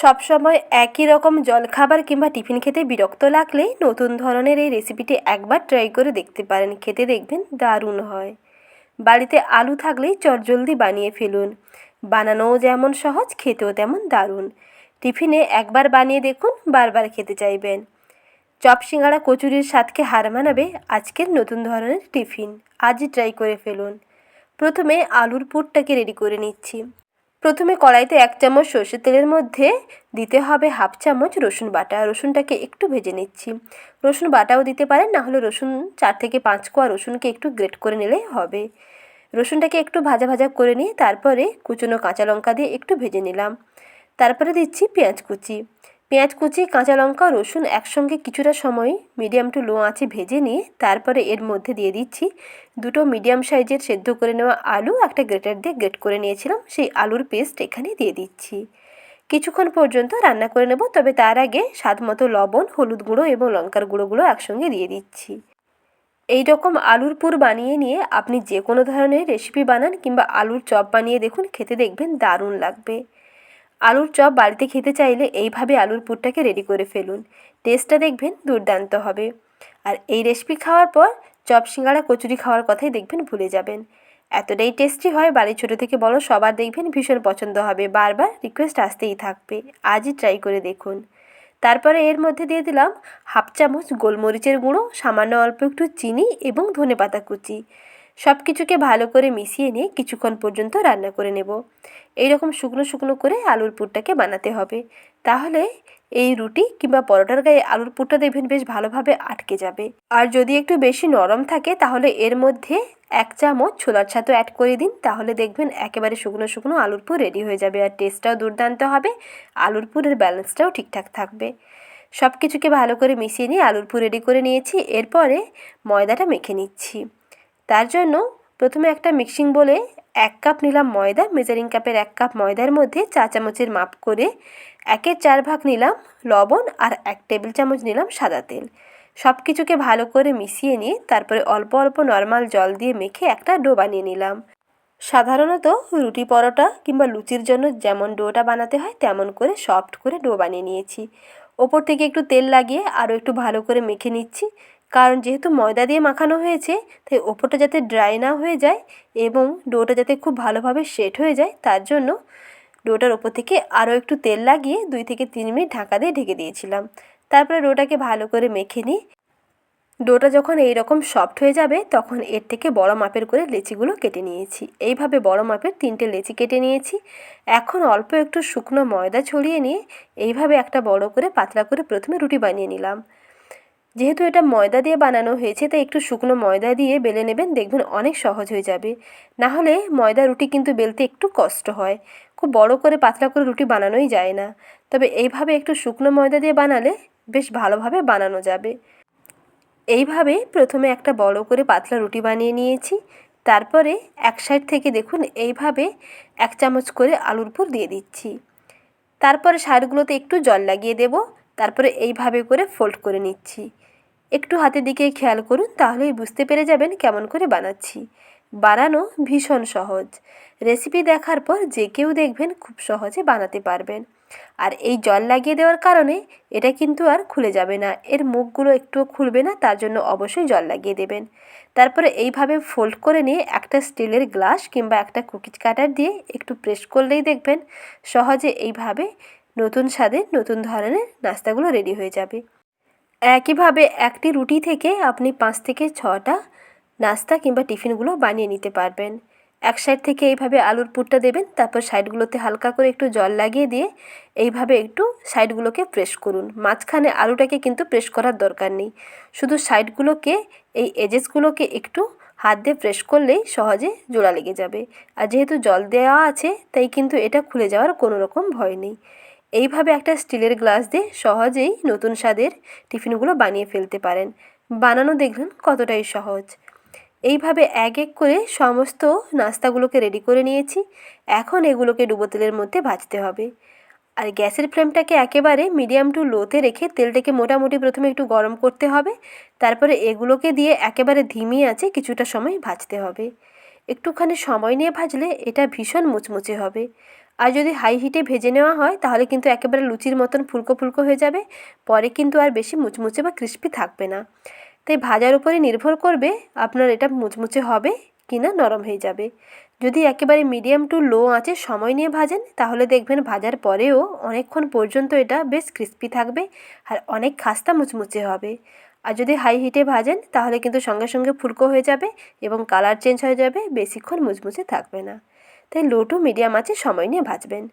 সবসময় একই রকম জলখাবার কিংবা টিফিন খেতে বিরক্ত লাগলে নতুন ধরনের এই রেসিপিটি একবার ট্রাই করে দেখতে পারেন। খেতে দেখবেন দারুণ হয়। বাড়িতে আলু থাকলেই চটজলদি বানিয়ে ফেলুন। বানানোও যেমন সহজ, খেতেও তেমন দারুণ। টিফিনে একবার বানিয়ে দেখুন, বারবার খেতে চাইবেন। চপ, সিঙ্গাড়া, কচুরির স্বাদকে হার মানাবে আজকের নতুন ধরনের টিফিন। আজই ট্রাই করে ফেলুন। প্রথমে আলুর পুরটাকে রেডি করে নিচ্ছি। প্রথমে কড়াইতে 1 চামচ সর্ষের তেলের মধ্যে দিতে হবে 1/2 চামচ রসুন বাটা। রসুনটাকে একটু ভেজে নিচ্ছি। রসুন বাটাও দিতে পারেন, না হলে রসুন 4 থেকে 5 কোয়া রসুনকে একটু গ্রেট করে নিলেই হবে। রসুনটাকে একটু ভাজা ভাজা করে নিয়ে তারপরে কুচনো কাঁচা লঙ্কা দিয়ে একটু ভেজে নিলাম। তারপরে দিচ্ছি পেঁয়াজ কুচি। পেঁয়াজ কুচি, কাঁচা লঙ্কা, রসুন একসঙ্গে কিছুটা সময় মিডিয়াম টু লো আঁচে ভেজে নিয়ে তারপরে এর মধ্যে দিয়ে দিচ্ছি 2টো মিডিয়াম সাইজের সেদ্ধ করে নেওয়া আলু। একটা গ্রেটার দিয়ে গ্রেট করে নিয়েছিলাম, সেই আলুর পেস্ট এখানে দিয়ে দিচ্ছি। কিছুক্ষণ পর্যন্ত রান্না করে নেব, তবে তার আগে স্বাদ মতো লবণ, হলুদ গুঁড়ো এবং লঙ্কার গুঁড়োগুলো একসঙ্গে দিয়ে দিচ্ছি। এই রকম আলুর পুর বানিয়ে নিয়ে আপনি যে কোনো ধরনের রেসিপি বানান কিংবা আলুর চপ বানিয়ে দেখুন, খেতে দেখবেন দারুণ লাগবে। আলুর চপ বাড়িতে খেতে চাইলে এইভাবে আলুর পুরটাকে রেডি করে ফেলুন। টেস্টটা দেখবেন দুর্দান্ত হবে। আর এই রেসিপি খাওয়ার পর চপ, সিঙ্গাড়া, কচুরি খাওয়ার কথাই দেখবেন ভুলে যাবেন। এতটাই টেস্টি হয়, বাড়ির ছোটো থেকে বড় সবার দেখবেন ভীষণ পছন্দ হবে। বারবার রিকোয়েস্ট আসতেই থাকবে। আজই ট্রাই করে দেখুন। তারপরে এর মধ্যে দিয়ে দিলাম 1/2 চামচ গোলমরিচের গুঁড়ো, সামান্য অল্প একটু চিনি এবং ধনেপাতা কুচি। সব কিছুকে ভালো করে মিশিয়ে নিয়ে কিছুক্ষণ পর্যন্ত রান্না করে নেব। এই রকম শুকনো শুকনো করে আলুর পুরটাকে বানাতে হবে। তাহলে এই রুটি কিংবা পরোটার গায়ে আলুর পুরটা দেখবেন বেশ ভালোভাবে আটকে যাবে। আর যদি একটু বেশি নরম থাকে তাহলে এর মধ্যে 1 চামচ ছোলার ছাতু অ্যাড করে দিন। তাহলে দেখবেন একেবারে শুকনো শুকনো আলুর পুর রেডি হয়ে যাবে। আর টেস্টটাও দুর্দান্ত হবে, আলুর পুরের ব্যালেন্সটাও ঠিকঠাক থাকবে। সব কিছুকে ভালো করে মিশিয়ে নিয়ে আলুর পুর রেডি করে নিয়েছি। এরপরে ময়দাটা মেখে নিচ্ছি। তার জন্য প্রথমে একটা মিক্সিং বোলে 1 কাপ নিলাম ময়দা। মেজারিং কাপের 1 কাপ ময়দার মধ্যে 4 চামচের মাপ করে 1/4 ভাগ নিলাম লবণ আর 1 টেবিল চামচ নিলাম সাদা তেল। সব কিছুকে ভালো করে মিশিয়ে নিয়ে তারপরে অল্প অল্প নর্মাল জল দিয়ে মেখে একটা ডো বানিয়ে নিলাম। সাধারণত রুটি, পরোটা কিংবা লুচির জন্য যেমন ডোটা বানাতে হয় তেমন করে সফট করে ডো বানিয়ে নিয়েছি। ওপর থেকে একটু তেল লাগিয়ে আরও একটু ভালো করে মেখে নিচ্ছি। কারণ যেহেতু ময়দা দিয়ে মাখানো হয়েছে, তাই ওপরটা যাতে ড্রাই না হয়ে যায় এবং ডোটা যাতে খুব ভালোভাবে সেট হয়ে যায়, তার জন্য ডোটার ওপর থেকে আরও একটু তেল লাগিয়ে 2 থেকে 3 মিনিট ঢাকা দিয়ে ঢেকে দিয়েছিলাম। তারপরে ডোটাকে ভালো করে মেখে নিই। ডোটা যখন এই রকম সফট হয়ে যাবে তখন এর থেকে বড় মাপের করে লেচিগুলো কেটে নিয়েছি। এইভাবে বড় মাপের 3টে লেচি কেটে নিয়েছি। এখন অল্প একটু শুকনো ময়দা ছড়িয়ে নিয়ে এইভাবে একটা বড় করে পাতলা করে প্রথমে রুটি বানিয়ে নিলাম। যেহেতু এটা ময়দা দিয়ে বানানো হয়েছে, তাই একটু শুকনো ময়দা দিয়ে বেলে নেবেন, দেখবেন অনেক সহজ হয়ে যাবে। না হলে ময়দা রুটি কিন্তু বেলতে একটু কষ্ট হয়, খুব বড় করে পাতলা করে রুটি বানানোই যায় না। তবে এইভাবে একটু শুকনো ময়দা দিয়ে বানালে বেশ ভালোভাবে বানানো যাবে। এইভাবে প্রথমে একটা বড় করে পাতলা রুটি বানিয়ে নিয়েছি। তারপরে এক সাইড থেকে দেখুন এইভাবে 1 চামচ করে আলুর পুর দিয়ে দিচ্ছি। তারপরে সাইডগুলোতে একটু জল লাগিয়ে দেব। তারপরে এইভাবে করে ফোল্ড করে নিচ্ছি। একটু হাতের দিকে খেয়াল করুন, তাহলেই বুঝতে পেরে যাবেন কেমন করে বানাচ্ছি। বানানো ভীষণ সহজ। রেসিপি দেখার পর যে কেউ দেখবেন খুব সহজে বানাতে পারবেন। আর এই জল লাগিয়ে দেওয়ার কারণে এটা কিন্তু আর খুলে যাবে না, এর মুখগুলো একটুও খুলবে না, তার জন্য অবশ্যই জল লাগিয়ে দেবেন। তারপরে এইভাবে ফোল্ড করে নিয়ে একটা স্টিলের গ্লাস কিংবা একটা কুকিজ কাটার দিয়ে একটু প্রেস করলেই দেখবেন সহজে এইভাবে নতুন স্বাদের নতুন ধরনের নাস্তাগুলো রেডি হয়ে যাবে। একইভাবে একটি রুটি থেকে আপনি 5 থেকে 6টা নাস্তা কিংবা টিফিনগুলো বানিয়ে নিতে পারবেন। এক সাইড থেকে এইভাবে আলুর পুরটা দেবেন, তারপর সাইডগুলোতে হালকা করে একটু জল লাগিয়ে দিয়ে এইভাবে একটু সাইডগুলোকে প্রেস করুন। মাঝখানে আলুটাকে কিন্তু প্রেস করার দরকার নেই, শুধু সাইডগুলোকে, এই এজেসগুলোকে একটু হাত দিয়ে প্রেস করলেই সহজে জোড়া লেগে যাবে। আর যেহেতু জল দেওয়া আছে, তাই কিন্তু এটা খুলে যাওয়ার কোনো রকম ভয় নেই। এইভাবে একটা স্টিলের গ্লাস দিয়ে সহজেই নতুন স্বাদের টিফিনগুলো বানিয়ে ফেলতে পারেন। বানানো দেখবেন কতটাই সহজ। এইভাবে এক এক করে সমস্ত নাস্তাগুলোকে রেডি করে নিয়েছি। এখন এগুলোকে ডুবো তেলের মধ্যে ভাজতে হবে। আর গ্যাসের ফ্লেমটাকে একেবারে মিডিয়াম টু লোতে রেখে তেলটাকে মোটামুটি প্রথমে একটু গরম করতে হবে। তারপরে এগুলোকে দিয়ে একেবারে ধিমি আঁচে কিছুটা সময় ভাজতে হবে। একটুখানি সময় নিয়ে ভাজলে এটা ভীষণ মুচমুচে হবে। আর যদি হাই হিটে ভেজে নেওয়া হয় তাহলে কিন্তু একেবারে লুচির মতন ফুলকো ফুলকো হয়ে যাবে, পরে কিন্তু আর বেশি মুচমুচে বা ক্রিস্পি থাকবে না। তাই ভাজার উপরে নির্ভর করবে আপনার এটা মুচমুচে হবে কি না নরম হয়ে যাবে। যদি একেবারে মিডিয়াম টু লো আঁচে সময় নিয়ে ভাজেন তাহলে দেখবেন ভাজার পরেও অনেকক্ষণ পর্যন্ত এটা বেশ ক্রিস্পি থাকবে আর অনেক খাস্তা মুচমুচে হবে। আর যদি হাই হিটে ভাজেন তাহলে কিন্তু সঙ্গে সঙ্গে ফুলকো হয়ে যাবে এবং কালার চেঞ্জ হয়ে যাবে, বেশিক্ষণ মুচমুচে থাকবে না। তাই লো টু মিডিয়াম আঁচে সময় নিয়ে ভাজবেন।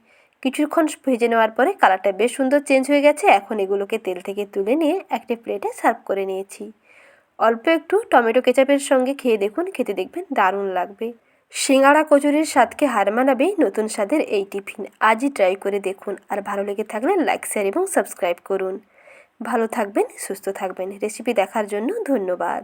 কিছুক্ষণ ভেজে নেওয়ার পরে কালারটা বেশ সুন্দর চেঞ্জ হয়ে গেছে। এখন এগুলোকে তেল থেকে তুলে নিয়ে একটা প্লেটে সার্ভ করে নিয়েছি। অল্প একটু টমেটো কেচাপের সঙ্গে খেয়ে দেখুন, খেতে দেখবেন দারুণ লাগবে। সিঙ্গাড়া কচুরির স্বাদকে হার মানাবে নতুন স্বাদের এই টিফিন। আজই ট্রাই করে দেখুন, আর ভালো লেগে থাকলে লাইক, শেয়ার এবং সাবস্ক্রাইব করুন। ভালো থাকবেন, সুস্থ থাকবেন। রেসিপি দেখার জন্য ধন্যবাদ।